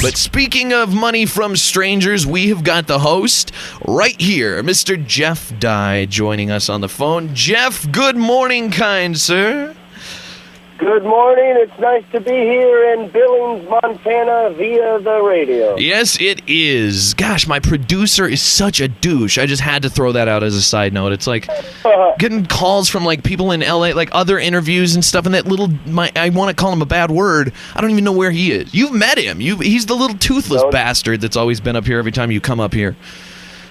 But speaking of money from strangers, we have got the host right here, Mr. Jeff Dye, joining us on the phone. Jeff, good morning, kind sir. Good morning. It's nice to be here in Billings, Montana via the radio. Yes, it is. Gosh, my producer is such a douche. I just had to throw that out as a side note. It's like getting calls from like people in LA, like other interviews and stuff, and that little, I want to call him a bad word. I don't even know where he is. You've met him. He's the little toothless bastard that's always been up here every time you come up here.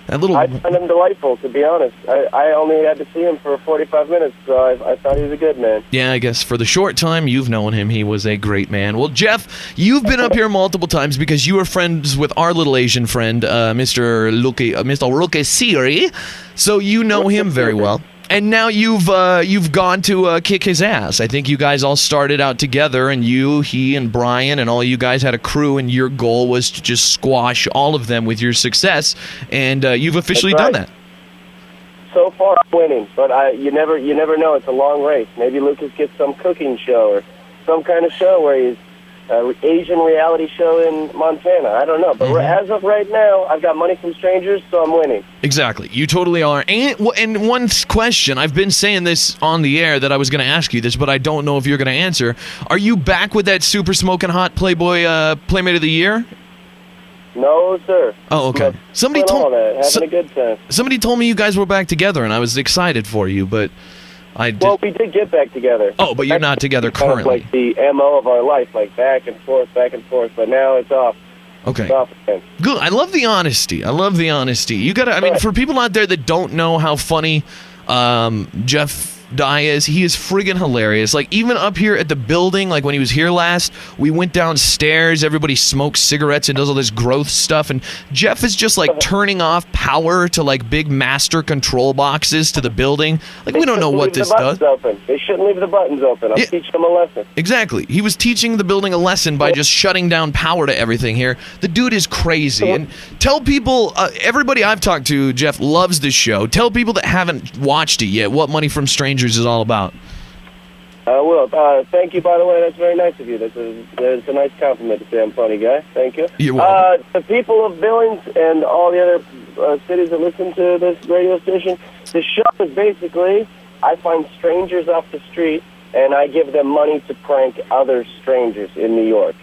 That little... I find him delightful, to be honest. I only had to see him for 45 minutes, so I thought he was a good man. Yeah, I guess for the short time you've known him, he was a great man. Well, Jeff, you've been up here multiple times because you are friends with our little Asian friend, Mr. Luke Siri, so you know him very well. And now you've gone to kick his ass. I think you guys all started out together, and he and Brian and all you guys had a crew, and your goal was to just squash all of them with your success, and you've officially done that. So far, I'm winning, but you never know. It's a long race. Maybe Lucas gets some cooking show or some kind of show where he's Asian reality show in Montana. I don't know. But as of right now, I've got money from strangers, so I'm winning. Exactly. You totally are. And one question, I've been saying this on the air that I was going to ask you this, but I don't know if you're going to answer. Are you back with that super smoking hot Playboy Playmate of the Year? No, sir. Oh, okay. Somebody told having a good time. Somebody told me you guys were back together, and I was excited for you, but... Well, we did get back together. Oh, but you're not together currently. Kind of like the MO of our life, like back and forth, but now it's off. Okay. It's off again. Good. I love the honesty. You gotta, I mean, for people out there that don't know how funny Jeff Dye is, he is friggin' hilarious. Like, even up here at the building, like when he was here last, we went downstairs, everybody smokes cigarettes and does all this growth stuff, and Jeff is just like turning off power to like big master control boxes to the building. Like, we don't know what this does. They shouldn't leave the buttons open. I'm teaching them a lesson. Exactly. He was teaching the building a lesson by just shutting down power to everything here. The dude is crazy. And tell people, everybody I've talked to, Jeff, loves this show. Tell people that haven't watched it yet what Money from Strangers is all about. Will, thank you, by the way. That's very nice of you. That's a nice compliment to say I'm a funny guy. Thank you. You're welcome. The people of Billings and all the other cities that listen to this radio station, the show is basically, I find strangers off the street, and I give them money to prank other strangers in New York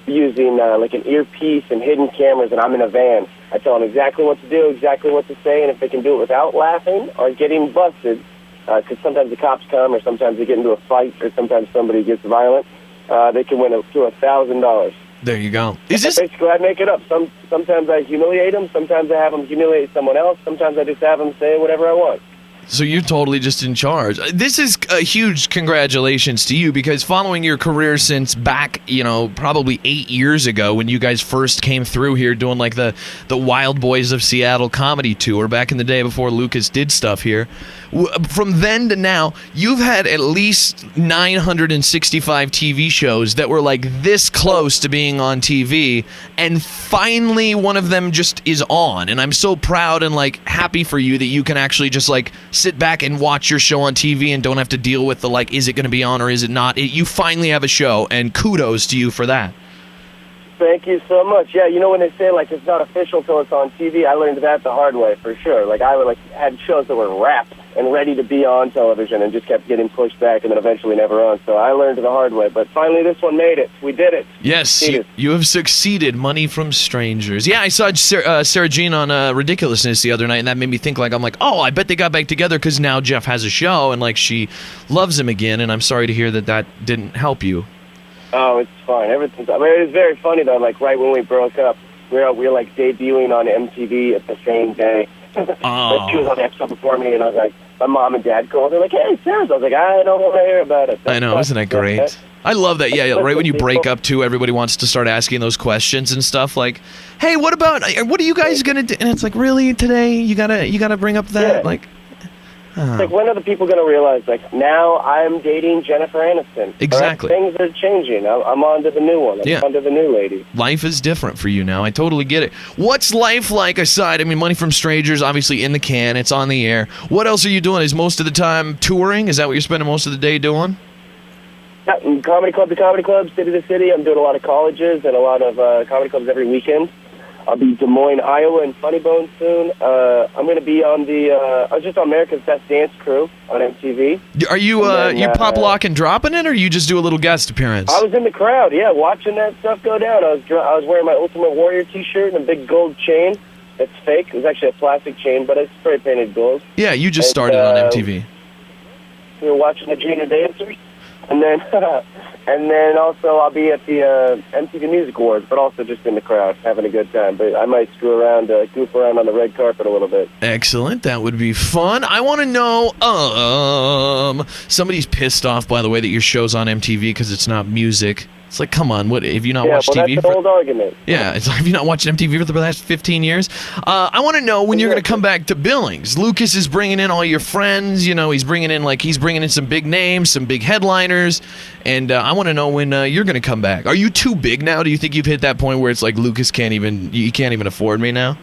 using like an earpiece and hidden cameras, and I'm in a van. I tell them exactly what to do, exactly what to say, and if they can do it without laughing or getting busted, because sometimes the cops come, or sometimes they get into a fight, or sometimes somebody gets violent, they can win up to $1,000. There you go. Basically, I make it up. Sometimes I humiliate them. Sometimes I have them humiliate someone else. Sometimes I just have them say whatever I want. So you're totally just in charge. This is a huge congratulations to you, because following your career since back, probably 8 years ago when you guys first came through here doing like the Wild Boys of Seattle comedy tour back in the day before Lucas did stuff here. From then to now, you've had at least 965 TV shows that were like this close to being on TV, and finally one of them just is on. And I'm so proud and like happy for you that you can actually just like sit back and watch your show on TV and don't have to deal with the like, is it going to be on or is it not? You finally have a show, and kudos to you for that. Thank you so much. Yeah, when they say like it's not official till it's on TV, I learned that the hard way for sure. Like I had shows that were wrapped and ready to be on television and just kept getting pushed back and then eventually never on. So I learned the hard way. But finally this one made it. We did it. Yes, you have succeeded. Money from Strangers. Yeah, I saw Sarah Jean on Ridiculousness the other night, and that made me think like, I'm like, oh, I bet they got back together because now Jeff has a show and like she loves him again, and I'm sorry to hear that didn't help you. Oh, it's fine. Everything's. I mean, it was very funny though. Like right when we broke up, we were like debuting on MTV at the same day. Oh. She was on the episode before me, and I was like, my mom and dad called. They're like, "Hey, Sarah." I was like, "I don't want to hear about it." I know, isn't that great? I love that. Yeah, right when you break up too, everybody wants to start asking those questions and stuff like, "Hey, what are you guys gonna do?" And it's like, really today you gotta bring up that like. It's like, when are the people going to realize, like, now I'm dating Jennifer Aniston? Exactly. Right? Things are changing. I'm on to the new one. I'm on to the new lady. Life is different for you now. I totally get it. What's life like aside? I mean, Money from Strangers, obviously in the can. It's on the air. What else are you doing? Is most of the time touring? Is that what you're spending most of the day doing? Yeah, comedy club to comedy club, city to city. I'm doing a lot of colleges and a lot of comedy clubs every weekend. I'll be Des Moines, Iowa, and Funny Bone soon. I'm going to be on I was just on America's Best Dance Crew on MTV. Are you you pop, lock, and dropping it, or you just do a little guest appearance? I was in the crowd, yeah, watching that stuff go down. I was wearing my Ultimate Warrior T-shirt and a big gold chain. It's fake. It was actually a plastic chain, but it's spray painted gold. Yeah, you just started on MTV. We were watching the Junior Dancers, and then also I'll be at the MTV Music Awards, but also just in the crowd, having a good time. But I might screw around, goof around on the red carpet a little bit. Excellent. That would be fun. I want to know, somebody's pissed off, by the way, that your show's on MTV because it's not music. It's like, come on, what have you not watched TV? That's an old argument. Yeah, it's like, have you not watched MTV for the last 15 years? I want to know when you're going to come back to Billings. Lucas is bringing in all your friends. You know, he's bringing in some big names, some big headliners, and I want to know when you're going to come back. Are you too big now? Do you think you've hit that point where it's like Lucas can't even afford me now?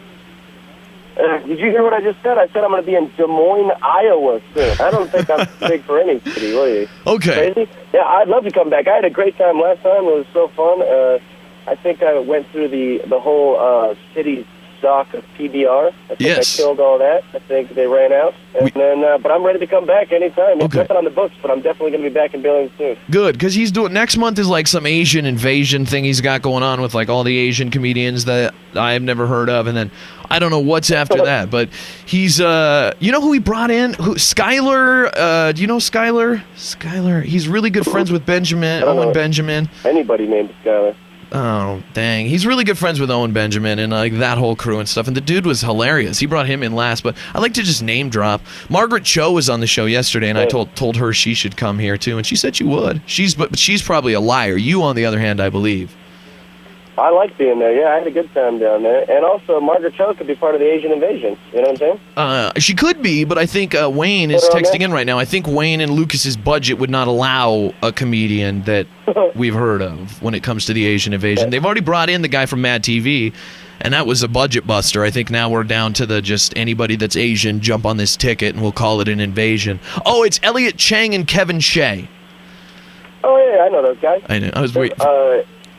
Did you hear what I just said? I said I'm going to be in Des Moines, Iowa soon. I don't think I'm big for any city, what are you? Okay. Crazy? Yeah, I'd love to come back. I had a great time last time. It was so fun. I think I went through the whole city stock of PBR. I think I killed all that. I think they ran out. But I'm ready to come back anytime. It's nothing on the books, but I'm definitely going to be back in Billings soon. Good, because he's doing next month is like some Asian invasion thing he's got going on with like all the Asian comedians that I've never heard of, and then I don't know what's after that. But he's you know who he brought in? Skyler? Do you know Skyler? Skyler. He's really good friends with Owen Benjamin. Anybody named Skyler? Oh, dang. He's really good friends with Owen Benjamin and like that whole crew and stuff. And the dude was hilarious. He brought him in last, but I like to just name drop. Margaret Cho was on the show yesterday, and I told her she should come here too, and she said she would. But she's probably a liar. You, on the other hand, I believe. I like being there. Yeah, I had a good time down there. And also, Margaret Cho could be part of the Asian invasion. You know what I'm saying? She could be, but I think Wayne is texting in right now. I think Wayne and Lucas's budget would not allow a comedian that we've heard of when it comes to the Asian invasion. They've already brought in the guy from Mad TV, and that was a budget buster. I think now we're down to the just anybody that's Asian, jump on this ticket, and we'll call it an invasion. Oh, it's Elliot Chang and Kevin Shea. Oh, yeah, I know those guys. I know. I was waiting.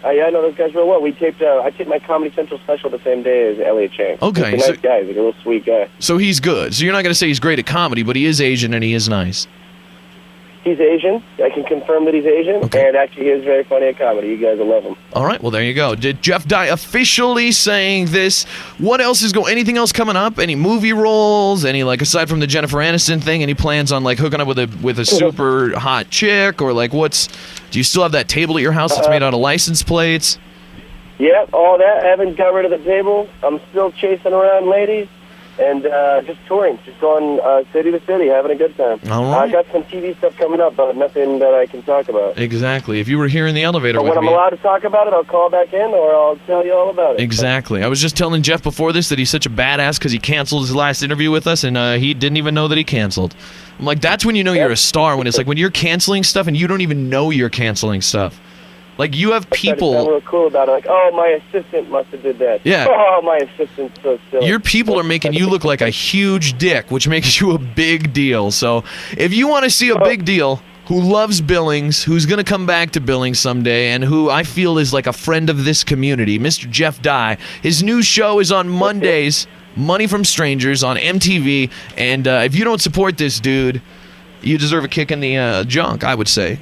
I know those guys real well. I taped my Comedy Central special the same day as Elliot Chang. Okay. He's a nice guy. He's like a real sweet guy. So he's good. So you're not going to say he's great at comedy, but he is Asian and he is nice. He's Asian. I can confirm that he's Asian. Okay. And actually, he is very funny at comedy. You guys will love him. All right. Well, there you go. Did Jeff Dye officially saying this? What else is going? Anything else coming up? Any movie roles? Any, like, aside from the Jennifer Aniston thing, any plans on, like, hooking up with a super hot chick? Or, like, do you still have that table at your house that's made out of license plates? Yep, all that. I haven't got rid of the table. I'm still chasing around ladies and just touring, just going city to city, having a good time. All right. I got some TV stuff coming up, but nothing that I can talk about. Exactly. If you were here in the elevator but with when me... I'm allowed to talk about it, I'll call back in or I'll tell you all about it. Exactly. I was just telling Jeff before this that he's such a badass because he canceled his last interview with us, and he didn't even know that he canceled. I'm like, that's when you know you're a star, when it's like when you're canceling stuff and you don't even know you're canceling stuff. Like, you have people... I sound real cool about it. Like, oh, my assistant must have did that. Yeah. Oh, my assistant's so silly. Your people are making you look like a huge dick, which makes you a big deal. So, if you want to see a big deal who loves Billings, who's going to come back to Billings someday, and who I feel is like a friend of this community, Mr. Jeff Dye, his new show is on Mondays, Money from Strangers, on MTV. And if you don't support this dude, you deserve a kick in the junk, I would say.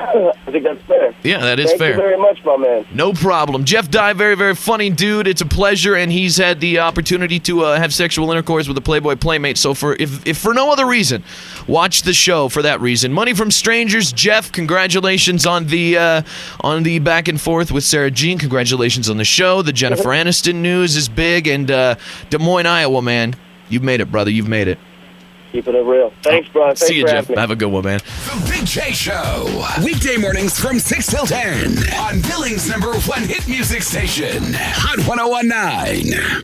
I think that's fair. Yeah, that is fair. Thank you very much, my man. No problem. Jeff Dye, very, very funny dude. It's a pleasure, and he's had the opportunity to have sexual intercourse with a Playboy Playmate. So if for no other reason, watch the show for that reason. Money from Strangers. Jeff, congratulations on the back and forth with Sarah Jean. Congratulations on the show. The Jennifer Aniston news is big, and Des Moines, Iowa, man. You've made it, brother. You've made it. Keep it real. Thanks, bro. Thanks See you, for Jeff. having me. Have a good one, man. The Big J Show. Weekday mornings from 6 till 10 on Billings' #1 hit music station, Hot 101.9.